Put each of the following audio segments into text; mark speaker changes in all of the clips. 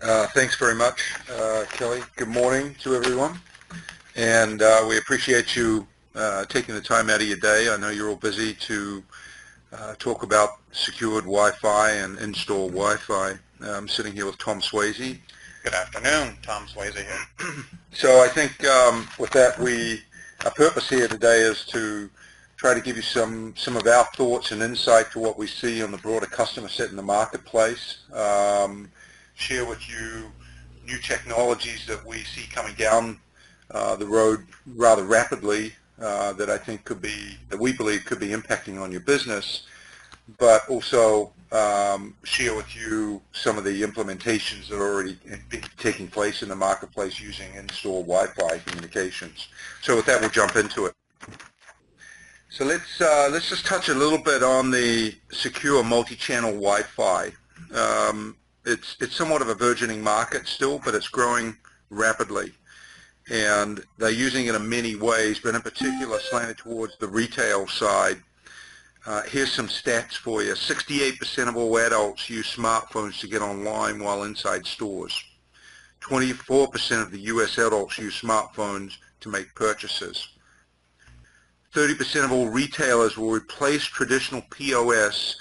Speaker 1: Thanks very much, Kelly. Good morning to everyone, and we appreciate you taking the time out of your day. I know you're all busy to talk about secured Wi-Fi and install Wi-Fi. I'm sitting here with Tom Swayze.
Speaker 2: Good afternoon, Tom Swayze here.
Speaker 1: So I think with that, our purpose here today is to try to give you some of our thoughts and insight to what we see on the broader customer set in the marketplace. Share with you new technologies that we see coming down the road rather rapidly that I think that we believe could be impacting on your business, but also share with you some of the implementations that are already taking place in the marketplace using in-store Wi-Fi communications. So with that, we'll jump into it. So let's just touch a little bit on the secure multi-channel Wi-Fi. It's somewhat of a burgeoning market still, but it's growing rapidly. And they're using it in many ways, but in particular slanted towards the retail side. Here's some stats for you. 68% of all adults use smartphones to get online while inside stores. 24% of the U.S. adults use smartphones to make purchases. 30% of all retailers will replace traditional POS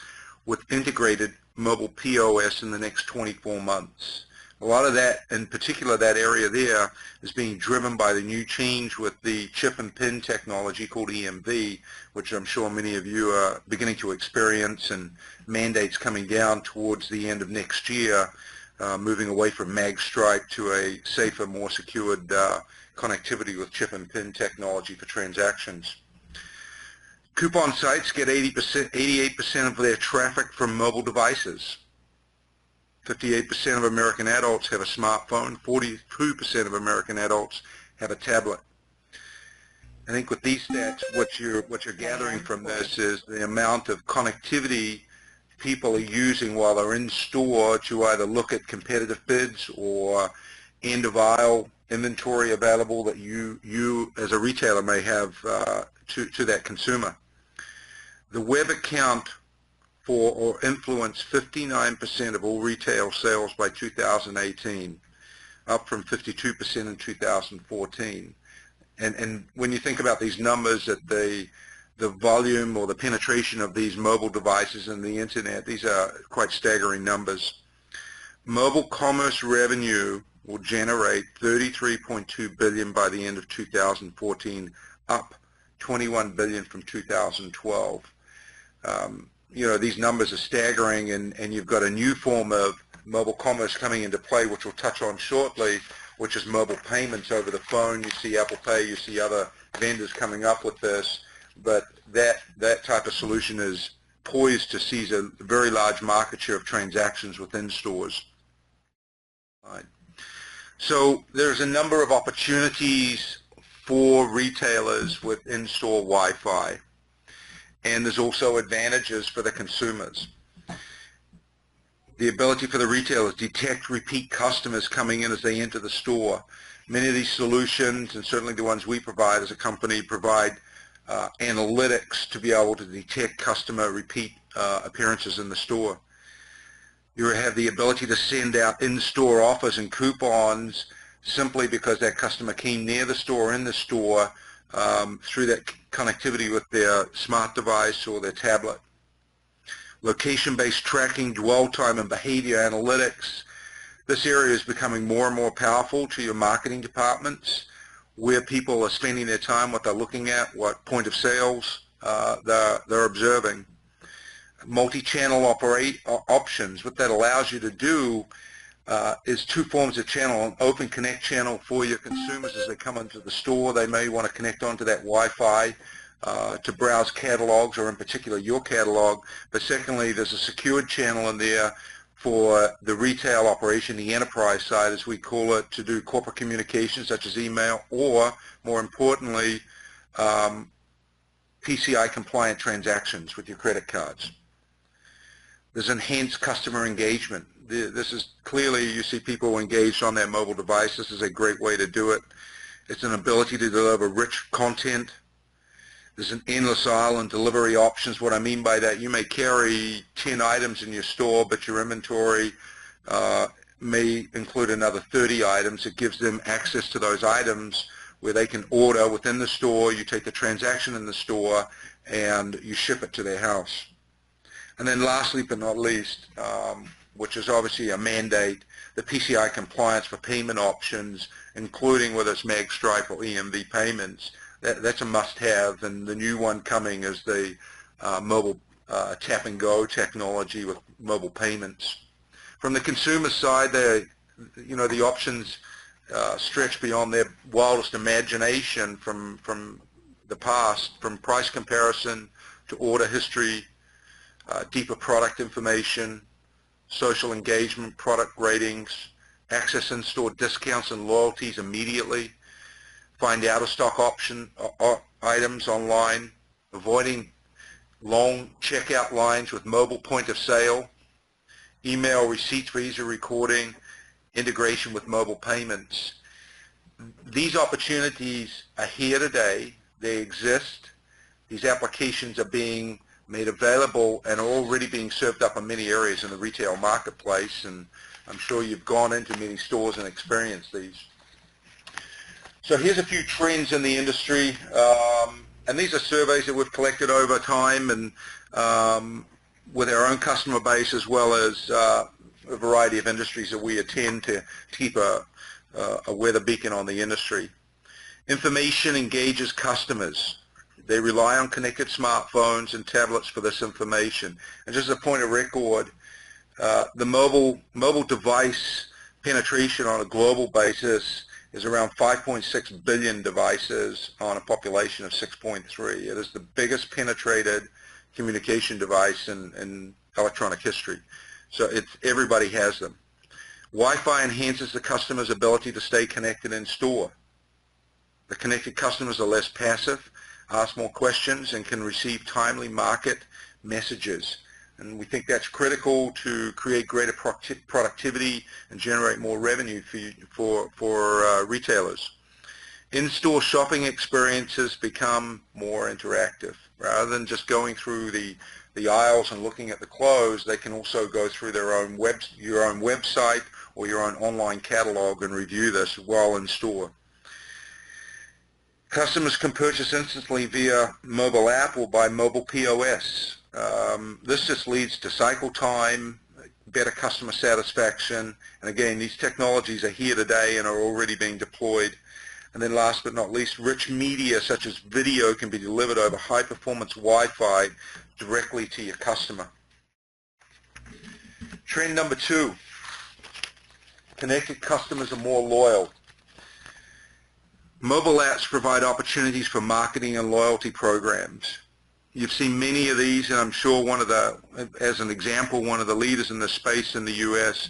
Speaker 1: with integrated mobile POS in the next 24 months. A lot of that, in particular that area there, is being driven by the new change with the chip and pin technology called EMV, which I'm sure many of you are beginning to experience, and mandates coming down towards the end of next year, moving away from mag stripe to a safer, more secured connectivity with chip and pin technology for transactions. Coupon sites get 88% of their traffic from mobile devices. 58% of American adults have a smartphone. 42% of American adults have a tablet. I think with these stats, what you're gathering from this is the amount of connectivity people are using while they're in store to either look at competitive bids or end of aisle inventory available that you as a retailer may have to that consumer. The web account for or influence 59% of all retail sales by 2018, up from 52% in 2014. And when you think about these numbers, that the volume or the penetration of these mobile devices and the internet, these are quite staggering numbers. Mobile commerce revenue will generate $33.2 billion by the end of 2014, up $21 billion from 2012. You know, these numbers are staggering, and you've got a new form of mobile commerce coming into play, which we'll touch on shortly, which is mobile payments over the phone. You see Apple Pay, you see other vendors coming up with this, but that type of solution is poised to seize a very large market share of transactions within stores. Right. So there's a number of opportunities for retailers with in-store Wi-Fi. And there's also advantages for the consumers. The ability for the retailers to detect repeat customers coming in as they enter the store. Many of these solutions, and certainly the ones we provide as a company, provide analytics to be able to detect customer repeat appearances in the store. You have the ability to send out in-store offers and coupons simply because that customer came near the store, in the store, through that connectivity with their smart device or their tablet. Location-based tracking, dwell time, and behavior analytics. This area is becoming more and more powerful to your marketing departments, where people are spending their time, what they're looking at, what point of sales they're observing. Multi-channel options. What that allows you to do is two forms of channel: an open connect channel for your consumers as they come into the store. They may want to connect onto that Wi-Fi to browse catalogs, or in particular your catalog. But secondly, there's a secured channel in there for the retail operation, the enterprise side as we call it, to do corporate communications such as email, or more importantly, PCI-compliant transactions with your credit cards. There's enhanced customer engagement. This is clearly, you see people engaged on their mobile device. This is a great way to do it. It's an ability to deliver rich content. There's an endless aisle and delivery options. What I mean by that, you may carry 10 items in your store, but your inventory may include another 30 items. It gives them access to those items where they can order within the store. You take the transaction in the store and you ship it to their house. And then lastly but not least, which is obviously a mandate, the PCI compliance for payment options, including whether it's mag stripe or EMV payments. That's a must-have, and the new one coming is the mobile tap and go technology with mobile payments. From the consumer side, the options stretch beyond their wildest imagination from the past, from price comparison to order history, deeper product information, social engagement, product ratings, access in-store discounts and loyalties immediately, find out-of-stock items online, avoiding long checkout lines with mobile point of sale, email receipts for easy recording, integration with mobile payments. These opportunities are here today. They exist. These applications are being made available and are already being served up in many areas in the retail marketplace, and I'm sure you've gone into many stores and experienced these. So here's a few trends in the industry, and these are surveys that we've collected over time and with our own customer base, as well as a variety of industries that we attend to keep a weather beacon on the industry. Information engages customers. They rely on connected smartphones and tablets for this information. And just as a point of record, the mobile device penetration on a global basis is around 5.6 billion devices on a population of 6.3. It is the biggest penetrated communication device in electronic history. So everybody has them. Wi-Fi enhances the customer's ability to stay connected in store. The connected customers are less passive, ask more questions, and can receive timely market messages. And we think that's critical to create greater productivity and generate more revenue for retailers. In-store shopping experiences become more interactive. Rather than just going through the aisles and looking at the clothes, they can also go through your own website or your own online catalog and review this while in store. Customers can purchase instantly via mobile app or by mobile POS. This just leads to cycle time, better customer satisfaction, and again, these technologies are here today and are already being deployed. And then last but not least, rich media such as video can be delivered over high-performance Wi-Fi directly to your customer. Trend number 2, connected customers are more loyal. Mobile apps provide opportunities for marketing and loyalty programs. You've seen many of these, and I'm sure as an example, one of the leaders in this space in the U.S.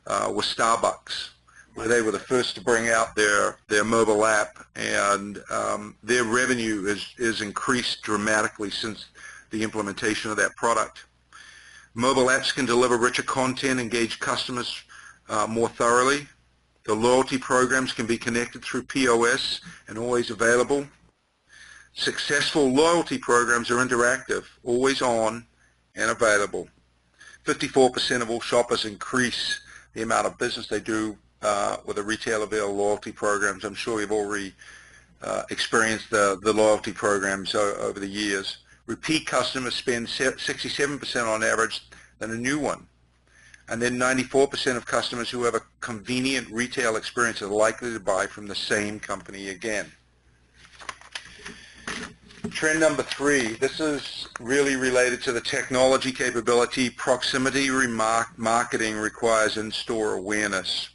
Speaker 1: Was Starbucks, where they were the first to bring out their mobile app, and their revenue is increased dramatically since the implementation of that product. Mobile apps can deliver richer content, engage customers more thoroughly. The loyalty programs can be connected through POS and always available. Successful loyalty programs are interactive, always on, and available. 54% of all shoppers increase the amount of business they do with a retailer via loyalty programs. I'm sure you've already experienced the loyalty programs over the years. Repeat customers spend 67% on average than a new one. And then 94% of customers who have a convenient retail experience are likely to buy from the same company again. Trend number 3, this is really related to the technology capability. Proximity marketing requires in-store awareness.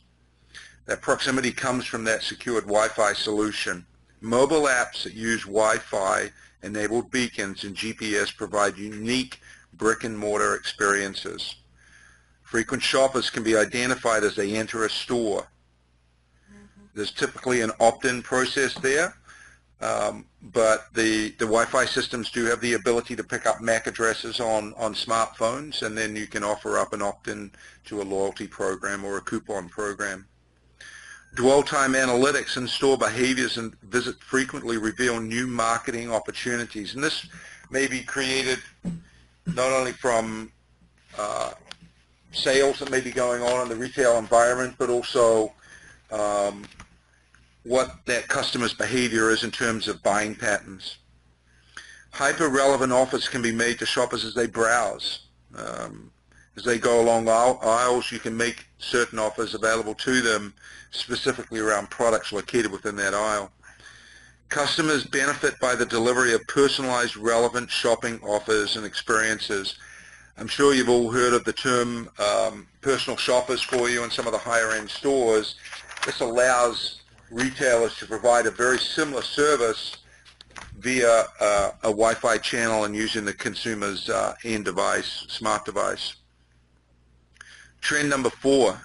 Speaker 1: That proximity comes from that secured Wi-Fi solution. Mobile apps that use Wi-Fi enabled beacons and GPS provide unique brick-and-mortar experiences. Frequent shoppers can be identified as they enter a store. There's typically an opt-in process there, but the Wi-Fi systems do have the ability to pick up MAC addresses on smartphones, and then you can offer up an opt-in to a loyalty program or a coupon program. Dwell time analytics and store behaviors and visit frequently reveal new marketing opportunities, and this may be created not only from sales that may be going on in the retail environment, but also what that customer's behavior is in terms of buying patterns. Hyper-relevant offers can be made to shoppers as they browse. As they go along aisles, you can make certain offers available to them specifically around products located within that aisle. Customers benefit by the delivery of personalized, relevant shopping offers and experiences. I'm sure you've all heard of the term personal shoppers for you in some of the higher-end stores. This allows retailers to provide a very similar service via a Wi-Fi channel and using the consumer's end device, smart device. Trend number 4,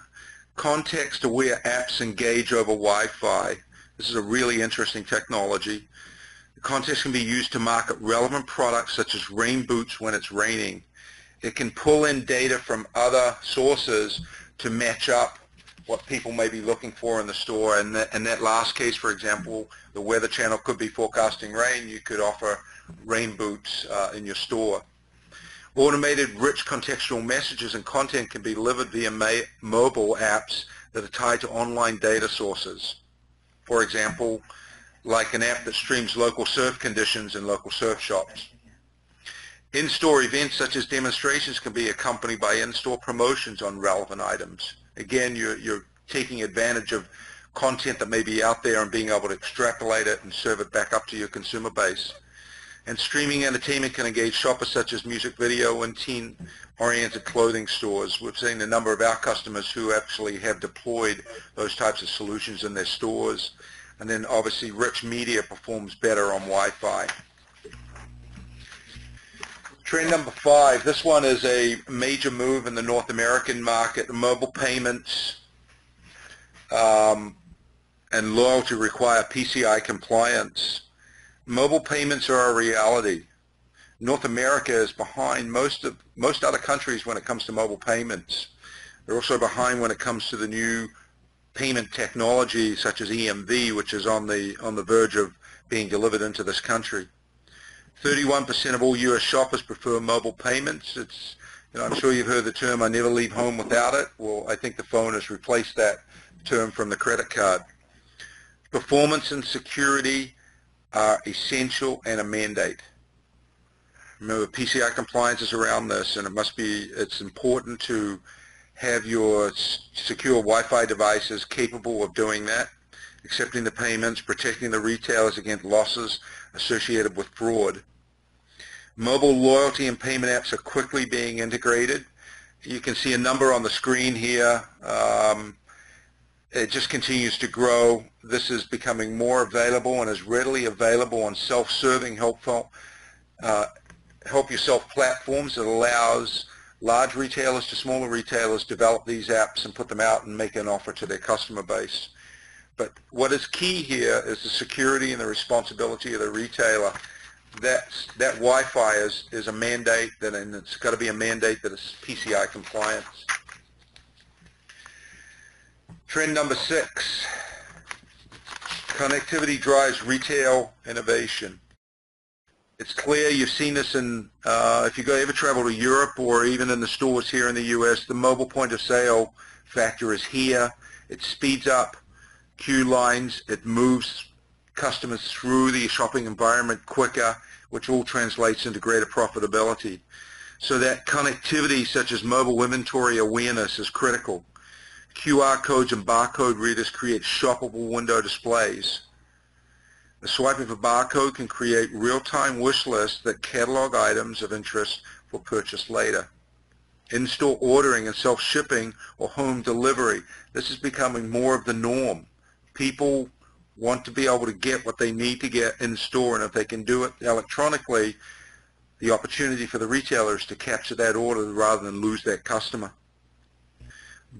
Speaker 1: context-aware apps engage over Wi-Fi. This is a really interesting technology. The context can be used to market relevant products such as rain boots when it's raining. It can pull in data from other sources to match up what people may be looking for in the store. And in that last case, for example, the Weather Channel could be forecasting rain. You could offer rain boots in your store. Automated rich contextual messages and content can be delivered via mobile apps that are tied to online data sources. For example, like an app that streams local surf conditions in local surf shops. In-store events such as demonstrations can be accompanied by in-store promotions on relevant items. Again, you're taking advantage of content that may be out there and being able to extrapolate it and serve it back up to your consumer base. And streaming entertainment can engage shoppers such as music video and teen-oriented clothing stores. We've seen a number of our customers who actually have deployed those types of solutions in their stores. And then obviously rich media performs better on Wi-Fi. Trend number 5, this one is a major move in the North American market. Mobile payments and loyalty require PCI compliance. Mobile payments are a reality. North America is behind most other countries when it comes to mobile payments. They're also behind when it comes to the new payment technology such as EMV, which is on the verge of being delivered into this country. 31% of all U.S. shoppers prefer mobile payments. I'm sure you've heard the term, I never leave home without it. Well, I think the phone has replaced that term from the credit card. Performance and security are essential and a mandate. Remember, PCI compliance is around this, and it's important to have your secure Wi-Fi devices capable of doing that, accepting the payments, protecting the retailers against losses associated with fraud. Mobile loyalty and payment apps are quickly being integrated. You can see a number on the screen here. It just continues to grow. This is becoming more available and is readily available on self-serving help yourself platforms that allows large retailers to smaller retailers develop these apps and put them out and make an offer to their customer base. But what is key here is the security and the responsibility of the retailer. That Wi-Fi is a mandate, and it's got to be a mandate that is PCI compliant. Trend number 6, connectivity drives retail innovation. It's clear, you've seen this if you ever travel to Europe or even in the stores here in the U.S., the mobile point of sale factor is here. It speeds up queue lines, it moves customers through the shopping environment quicker, which all translates into greater profitability. So that connectivity, such as mobile inventory awareness, is critical. QR codes and barcode readers create shoppable window displays. The swipe of a barcode can create real-time wish lists that catalog items of interest for purchase later. In-store ordering and self-shipping or home delivery, this is becoming more of the norm. People want to be able to get what they need to get in store, and if they can do it electronically, the opportunity for the retailers to capture that order rather than lose that customer.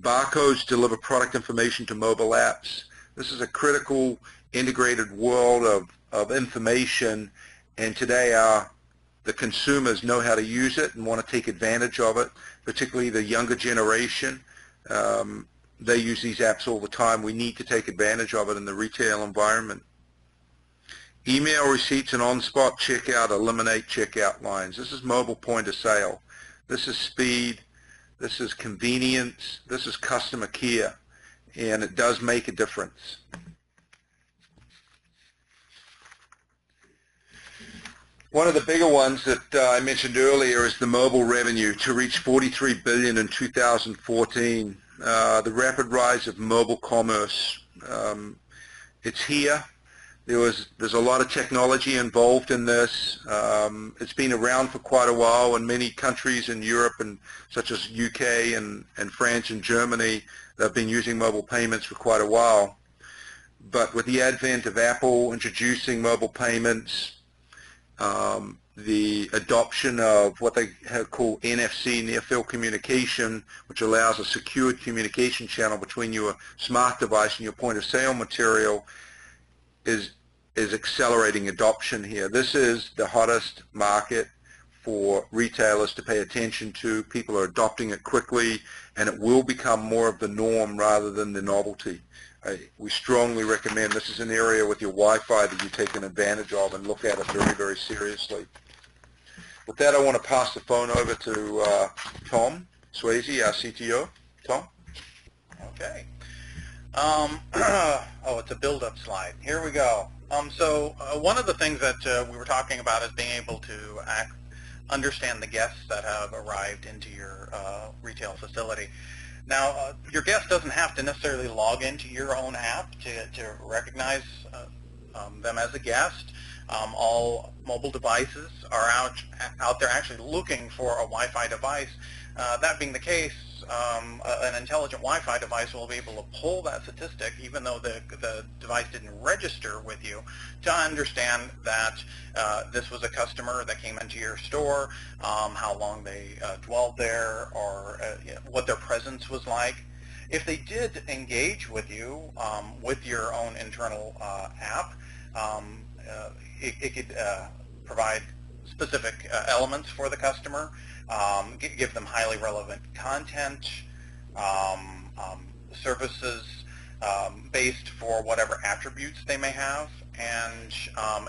Speaker 1: Barcodes deliver product information to mobile apps. This is a critical integrated world of information, and today the consumers know how to use it and want to take advantage of it, particularly the younger generation. They use these apps all the time. We need to take advantage of it in the retail environment. Email receipts and on-spot checkout eliminate checkout lines. This is mobile point of sale. This is speed. This is convenience. This is customer care, and it does make a difference. One of the bigger ones that I mentioned earlier is the mobile revenue to reach $43 billion in 2014. The rapid rise of mobile commerce. It's here. There's a lot of technology involved in this. It's been around for quite a while in many countries in Europe, and such as UK and France and Germany. They've been using mobile payments for quite a while. But with the advent of Apple introducing mobile payments, the adoption of what they call NFC, near-field communication, which allows a secured communication channel between your smart device and your point-of-sale material, is accelerating adoption here. This is the hottest market for retailers to pay attention to. People are adopting it quickly, and it will become more of the norm rather than the novelty. We strongly recommend this is an area with your Wi-Fi that you take an advantage of and look at it very, very seriously. With that, I want to pass the phone over to Tom Swayze, our CTO. Tom?
Speaker 2: Okay. Oh, it's a build-up slide. Here we go. So one of the things that we were talking about is being able to understand the guests that have arrived into your retail facility. Now, your guest doesn't have to necessarily log into your own app to recognize them as a guest. All mobile devices are out there actually looking for a Wi-Fi device. That being the case, an intelligent Wi-Fi device will be able to pull that statistic, even though the device didn't register with you, to understand that this was a customer that came into your store, how long they dwelled there, or what their presence was like. If they did engage with you with your own internal app, it could provide specific elements for the customer, give them highly relevant content, services based for whatever attributes they may have, and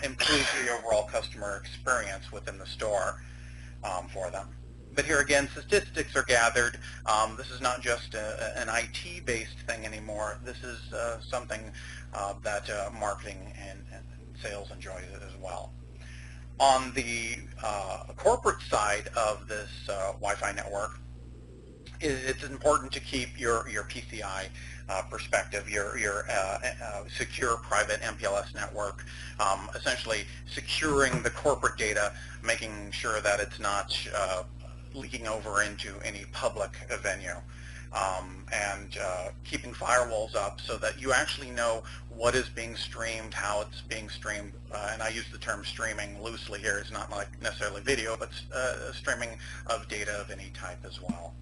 Speaker 2: improve the overall customer experience within the store for them. But here again, statistics are gathered. This is not just an IT-based thing anymore. This is something that marketing and sales enjoys as well. On the corporate side of this Wi-Fi network, it's important to keep your PCI perspective, your secure private MPLS network, essentially securing the corporate data, making sure that it's not leaking over into any public venue, and keeping firewalls up so that you actually know what is being streamed, how it's being streamed, and I use the term streaming loosely here. It's not like necessarily video, but streaming of data of any type as well.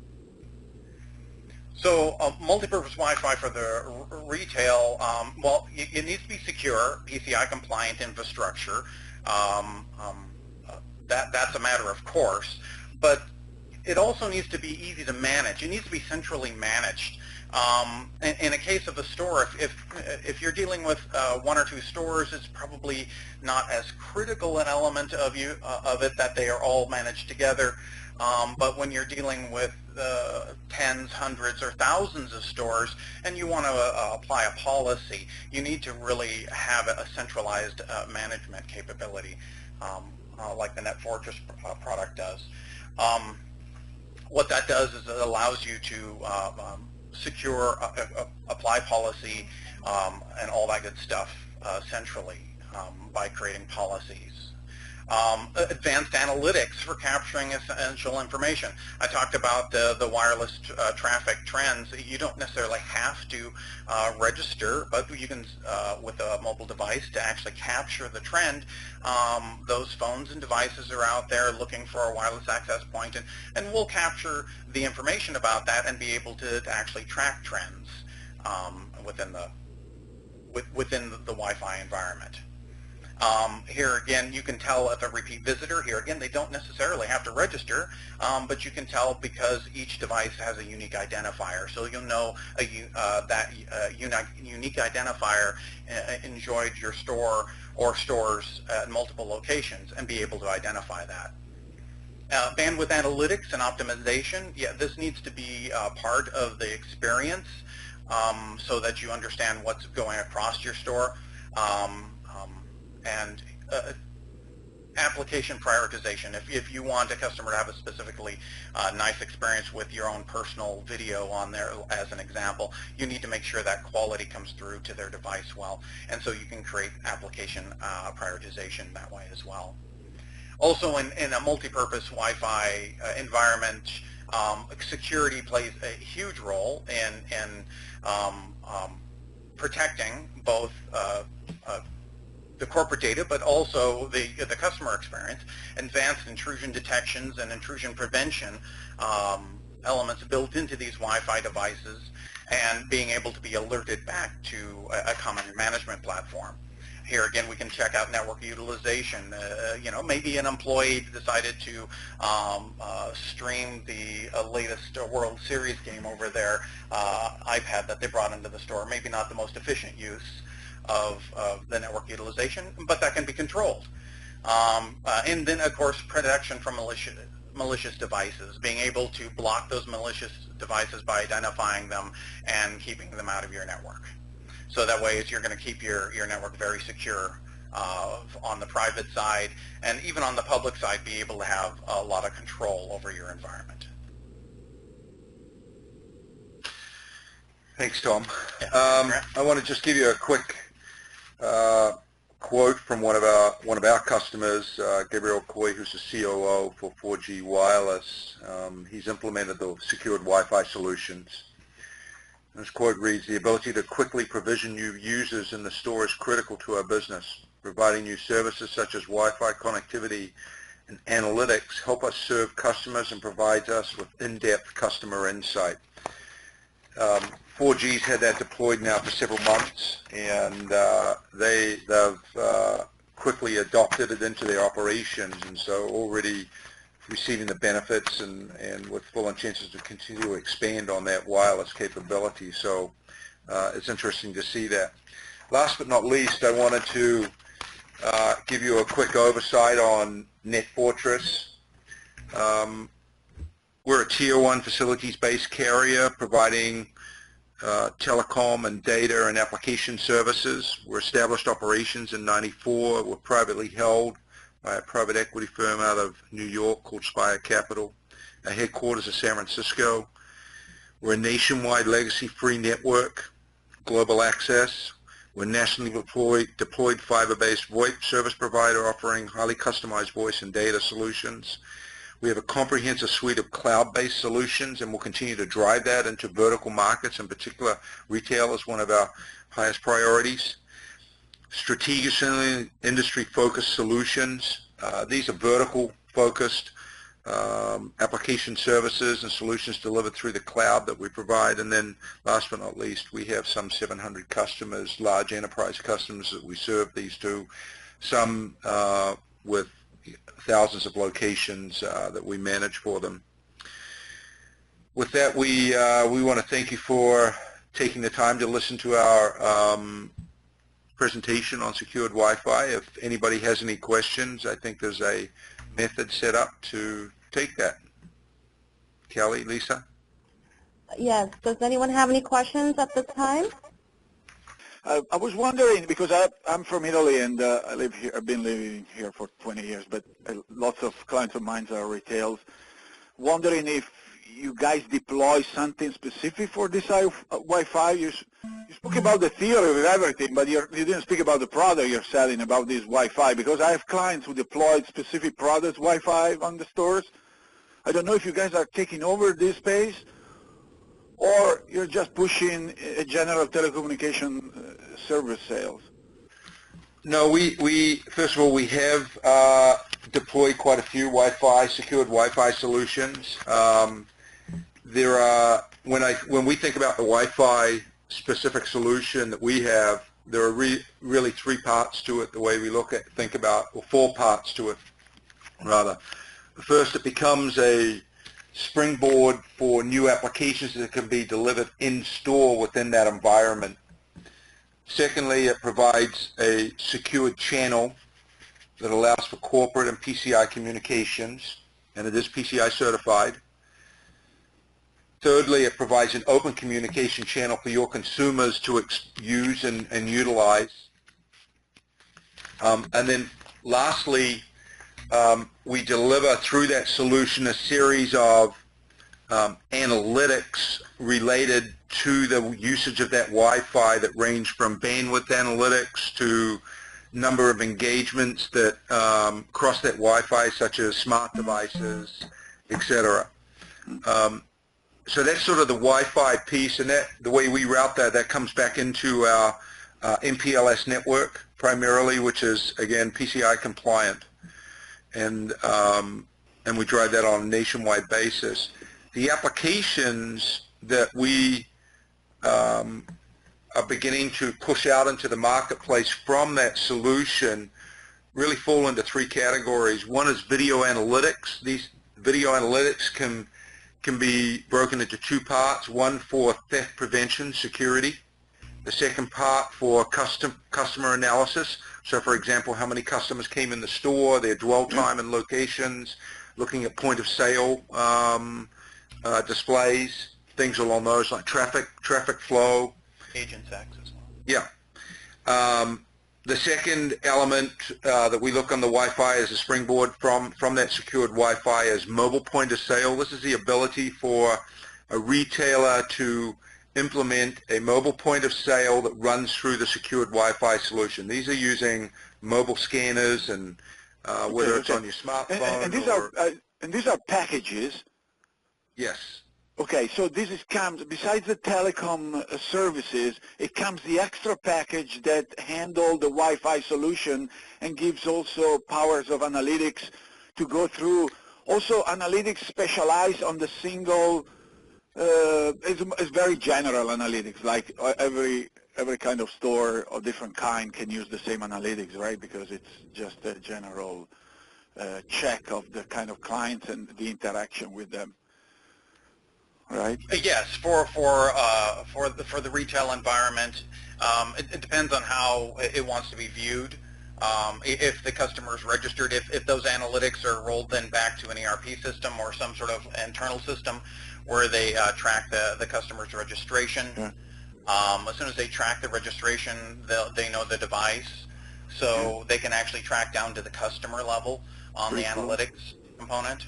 Speaker 2: So multi-purpose Wi-Fi for the retail, well, it needs to be secure, PCI-compliant infrastructure. That's a matter of course, but it also needs to be easy to manage. It needs to be centrally managed. In a case of a store, if you're dealing with one or two stores, it's probably not as critical an element of it that they are all managed together. But when you're dealing with tens, hundreds, or thousands of stores, and you want to apply a policy, you need to really have a centralized management capability, like the NetFortris product does. What that does is it allows you to secure, apply policy, and all that good stuff centrally by creating policies. Advanced analytics for capturing essential information. I talked about the wireless traffic trends. You don't necessarily have to register, but you can, with a mobile device, to actually capture the trend. Those phones and devices are out there looking for a wireless access point, and we'll capture the information about that and be able to actually track trends within the Wi-Fi environment. Here again, you can tell if a repeat visitor. Here again, they don't necessarily have to register, but you can tell because each device has a unique identifier. So you'll know that unique identifier enjoyed your store or stores at multiple locations and be able to identify that. Bandwidth analytics and optimization, yeah, this needs to be part of the experience so that you understand what's going across your store. And application prioritization. If you want a customer to have a specifically nice experience with your own personal video on there, as an example, you need to make sure that quality comes through to their device well. And so you can create application prioritization that way as well. Also, in a multi-purpose Wi-Fi environment, security plays a huge role in protecting both the corporate data, but also the customer experience. Advanced intrusion detections and intrusion prevention elements built into these Wi-Fi devices, and being able to be alerted back to a common management platform. Here again, we can check out network utilization. Maybe an employee decided to stream the latest World Series game over their iPad that they brought into the store. Maybe not the most efficient use of the network utilization, but that can be controlled. And then, of course, protection from malicious devices, being able to block those malicious devices by identifying them and keeping them out of your network. So that way you're going to keep your network very secure on the private side, and even on the public side, be able to have a lot of control over your environment.
Speaker 1: Thanks, Tom.
Speaker 2: Yeah.
Speaker 1: I want to just give you a quick quote from one of our customers, Gabriel Coy, who's the COO for 4G Wireless. He's implemented the secured Wi-Fi solutions. This quote reads, "The ability to quickly provision new users in the store is critical to our business. Providing new services such as Wi-Fi connectivity and analytics help us serve customers and provides us with in-depth customer insight." 4G's had that deployed now for several months, and they've quickly adopted it into their operations, and so already receiving the benefits and with full intentions to continue to expand on that wireless capability. So it's interesting to see that. Last but not least, I wanted to give you a quick oversight on NetFortris. We're a Tier 1 facilities-based carrier providing telecom and data and application services. We're established operations in '94. We're privately held by a private equity firm out of New York called Spire Capital. Our headquarters is San Francisco. We're a nationwide legacy-free network, global access. We're nationally deployed fiber-based VoIP service provider offering highly customized voice and data solutions. We have a comprehensive suite of cloud-based solutions, and we'll continue to drive that into vertical markets. In particular, retail is one of our highest priorities. Strategically industry-focused solutions. These are vertical-focused application services and solutions delivered through the cloud that we provide. And then last but not least, we have some 700 customers, large enterprise customers that we serve these to, some with thousands of locations that we manage for them. With that, we want to thank you for taking the time to listen to our presentation on secured Wi-Fi. If anybody has any questions, I think there's a method set up to take that. Kelly, Lisa?
Speaker 3: Yes. Does anyone have any questions at this time?
Speaker 4: I was wondering, because I'm from Italy and I live here. I've been living here for 20 years, but lots of clients of mine are retails. Wondering if you guys deploy something specific for this Wi-Fi. You spoke about the theory of everything, but you didn't speak about the product you're selling about this Wi-Fi, because I have clients who deployed specific products, Wi-Fi, on the stores. I don't know if you guys are taking over this space or you're just pushing a general telecommunication service sales.
Speaker 1: No, we first of all, we have deployed quite a few secured Wi-Fi solutions. There are, when we think about the Wi-Fi specific solution that we have, there are really three parts to it, the way we think about, or four parts to it, rather. First, it becomes a springboard for new applications that can be delivered in-store within that environment. Secondly, it provides a secured channel that allows for corporate and PCI communications. and it is PCI certified. Thirdly, it provides an open communication channel for your consumers to use and utilize. And then lastly, we deliver through that solution a series of analytics related to the usage of that Wi-Fi that range from bandwidth analytics to number of engagements that cross that Wi-Fi, such as smart devices, etc. So that's sort of the Wi-Fi piece, and that the way we route that comes back into our MPLS network primarily, which is again PCI compliant, and we drive that on a nationwide basis. The applications that we are beginning to push out into the marketplace from that solution really fall into three categories. One is video analytics. These video analytics can be broken into two parts, one for theft prevention, security. The second part for customer analysis. So for example, how many customers came in the store, their dwell time and locations, looking at point of sale displays, things along those like traffic flow.
Speaker 2: Agent X as well.
Speaker 1: Yeah. The second element that we look on the Wi-Fi as a springboard from that secured Wi-Fi is mobile point of sale. This is the ability for a retailer to implement a mobile point of sale that runs through the secured Wi-Fi solution. These are using mobile scanners and whether it's on your smartphone
Speaker 4: and these are packages.
Speaker 1: Yes.
Speaker 4: Okay, so this comes, besides the telecom services, it comes the extra package that handle the Wi-Fi solution and gives also powers of analytics to go through. Also, analytics specialize on the single, it's very general analytics, like every kind of store of different kind can use the same analytics, right? Because it's just a general check of the kind of clients and the interaction with them. Right.
Speaker 2: Yes, for the retail environment, it depends on how it wants to be viewed. If the customer is registered, if those analytics are rolled then back to an ERP system or some sort of internal system where they track the customer's registration.
Speaker 4: Yeah.
Speaker 2: As soon as they track the registration, they know the device, so they can actually track down to the customer level on the analytics component.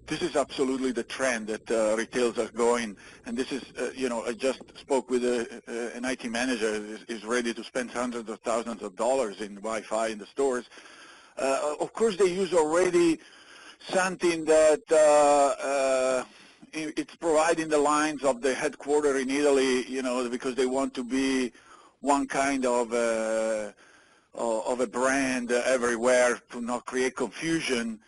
Speaker 4: This is absolutely the trend that retailers are going, and this is, I just spoke with an IT manager is ready to spend hundreds of thousands of dollars in Wi-Fi in the stores. Of course, they use already something that it's providing the lines of the headquarters in Italy, because they want to be one kind of a brand everywhere to not create confusion.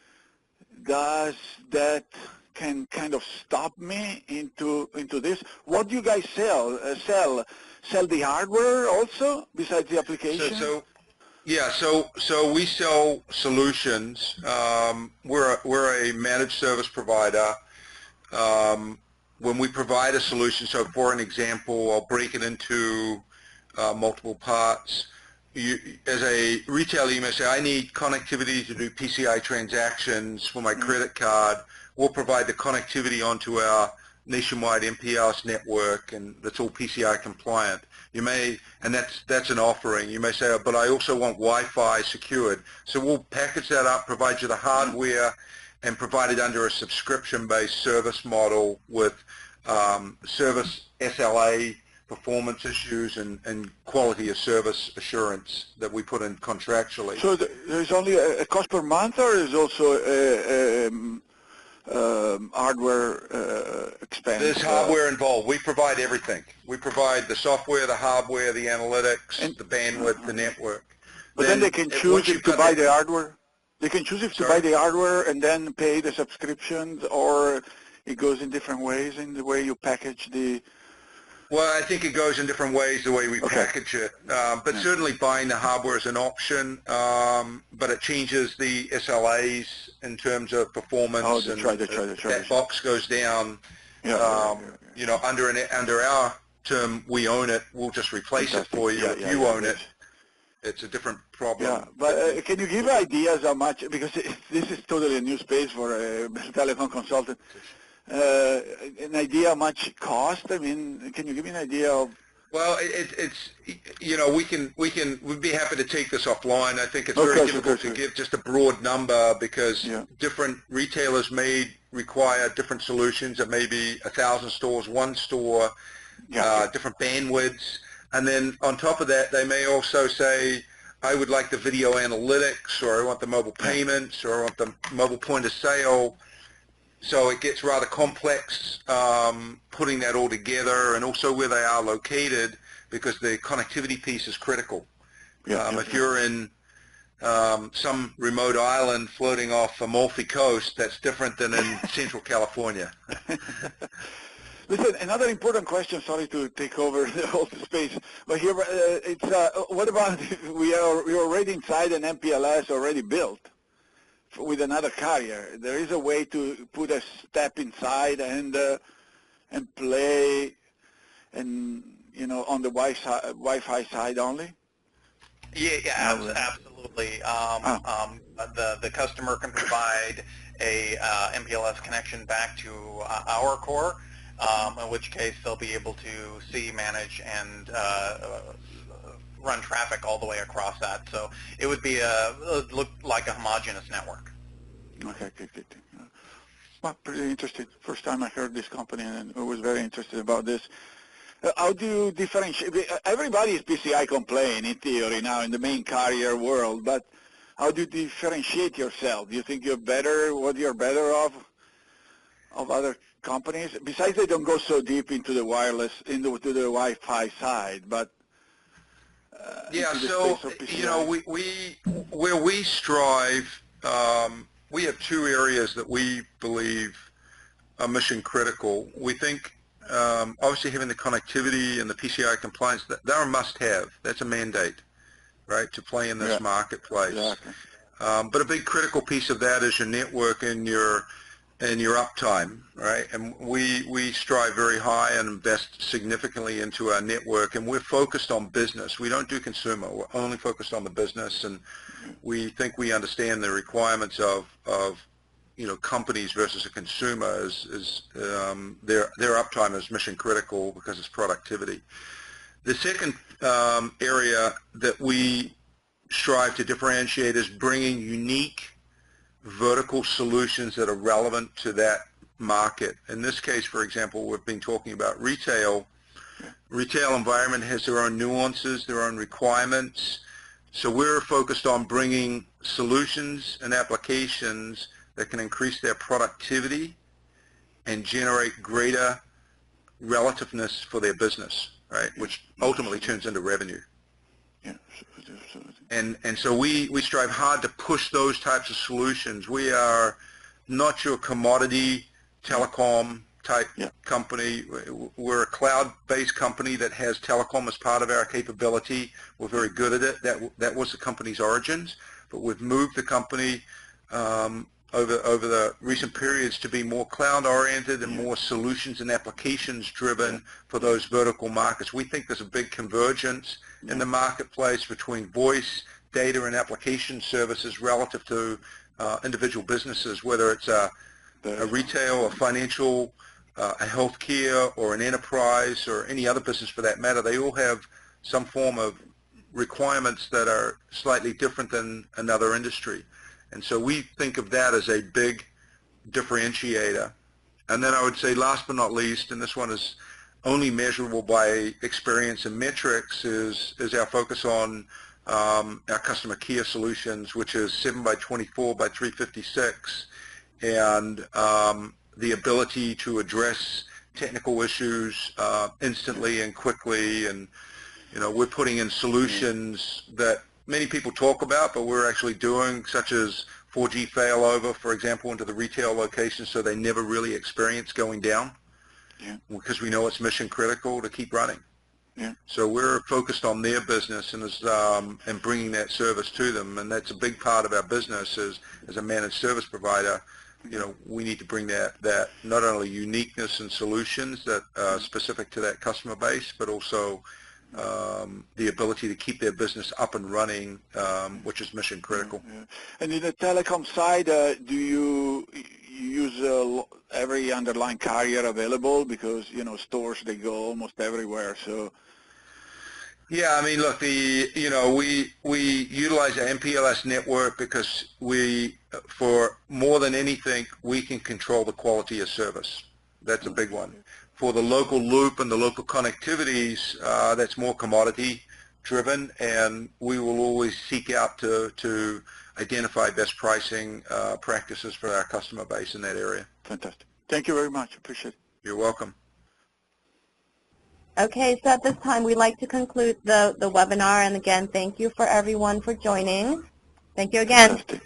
Speaker 4: Does that can kind of stop me into this? What do you guys sell? Sell the hardware also besides the application?
Speaker 1: So we sell solutions. We're a managed service provider. When we provide a solution, so for an example, I'll break it into multiple parts. As a retailer, you may say, I need connectivity to do PCI transactions for my credit card. We'll provide the connectivity onto our nationwide MPLS network, and that's all PCI compliant. You may, and that's an offering. You may say, but I also want Wi-Fi secured. So we'll package that up, provide you the hardware, and provide it under a subscription-based service model with service SLA, performance issues, and quality of service assurance that we put in contractually.
Speaker 4: So there's only a cost per month, or is also hardware expense?
Speaker 1: There's hardware involved. We provide everything. We provide the software, the hardware, the analytics, the bandwidth, the network.
Speaker 4: But then they can choose if to buy the hardware? They can choose if to buy the hardware and then pay the subscriptions, or it goes in different ways in the way you package the...
Speaker 1: Well, I think it goes in different ways the way we package it, but certainly buying the hardware is an option, but it changes the SLAs in terms of performance.
Speaker 4: Oh, that's right.
Speaker 1: That box goes down. Under our term, we own it. We'll just replace it for you if you own it. It's a different problem.
Speaker 4: Yeah, but can you give ideas how much, because this is totally a new space for a telecom consultant, an idea how much it cost? I mean, can you give me an idea of?
Speaker 1: Well, it's we'd be happy to take this offline. I think it's very difficult to give just a broad number because different retailers may require different solutions. It may be 1,000 stores, one store, different bandwidths, and then on top of that, they may also say, I would like the video analytics, or I want the mobile payments, or I want the mobile point of sale. So it gets rather complex putting that all together, and also where they are located, because the connectivity piece is critical. If you're in some remote island floating off Amalfi Coast, that's different than in Central California.
Speaker 4: Listen, another important question, sorry to take over the whole space, but here, what about we're already inside an MPLS already built with another carrier? There is a way to put a step inside and play, and on the Wi-Fi side only.
Speaker 2: Yeah, absolutely. The customer can provide a MPLS connection back to our core, in which case they'll be able to see, manage, and run traffic all the way across that. So it would be look like a homogeneous network.
Speaker 4: Okay, good. Well, pretty interesting. First time I heard this company, and I was very interested about this. How do you differentiate? Everybody is PCI compliant in theory now in the main carrier world, but how do you differentiate yourself? Do you think you're better? What you're better of other companies? Besides, they don't go so deep into the wireless, to the Wi-Fi side, but
Speaker 1: so where we strive, we have two areas that we believe are mission critical. We think obviously having the connectivity and the PCI compliance, they're a must-have. That's a mandate, right, to play in this marketplace.
Speaker 4: Exactly.
Speaker 1: But a big critical piece of that is your network and your uptime, right? And we strive very high and invest significantly into our network, and we're focused on business. We don't do consumer. We're only focused on the business, and we think we understand the requirements of companies versus a consumer. Their uptime is mission critical because it's productivity. The second area that we strive to differentiate is bringing unique vertical solutions that are relevant to that market. In this case, for example, we've been talking about retail. Retail environment has their own nuances, their own requirements. So we're focused on bringing solutions and applications that can increase their productivity and generate greater relativeness for their business, right? Which ultimately turns into revenue. And so we strive hard to push those types of solutions. We are not your commodity telecom type company. We're a cloud-based company that has telecom as part of our capability. We're very good at it. That was the company's origins, but we've moved the company over the recent periods to be more cloud-oriented and more solutions and applications-driven for those vertical markets. We think there's a big convergence in the marketplace between voice, data, and application services relative to individual businesses, whether it's a retail, a financial, a healthcare, or an enterprise, or any other business for that matter. They all have some form of requirements that are slightly different than another industry. And so we think of that as a big differentiator. And then I would say last but not least, and this one is only measurable by experience and metrics, is our focus on our customer care solutions, which is 7x24 by 356, and the ability to address technical issues instantly and quickly. And we're putting in solutions that many people talk about, but we're actually doing, such as 4G failover, for example, into the retail location, so they never really experience going down, because we know it's mission critical to keep running. So we're focused on their business and bringing that service to them, and that's a big part of our business as a managed service provider. We need to bring that not only uniqueness and solutions that are specific to that customer base, but also the ability to keep their business up and running, which is mission critical.
Speaker 4: Yeah. And in the telecom side, do you use every underlying carrier available? Because, stores, they go almost everywhere, so...
Speaker 1: Yeah, I mean, look, we utilize the MPLS network because for more than anything, we can control the quality of service. That's a big one. For the local loop and the local connectivities, that's more commodity driven, and we will always seek out to identify best pricing practices for our customer base in that area.
Speaker 4: Fantastic. Thank you very much. Appreciate it.
Speaker 1: You're welcome.
Speaker 3: Okay, so at this time, we'd like to conclude the webinar. And again, thank you for everyone for joining. Thank you again.
Speaker 4: Fantastic.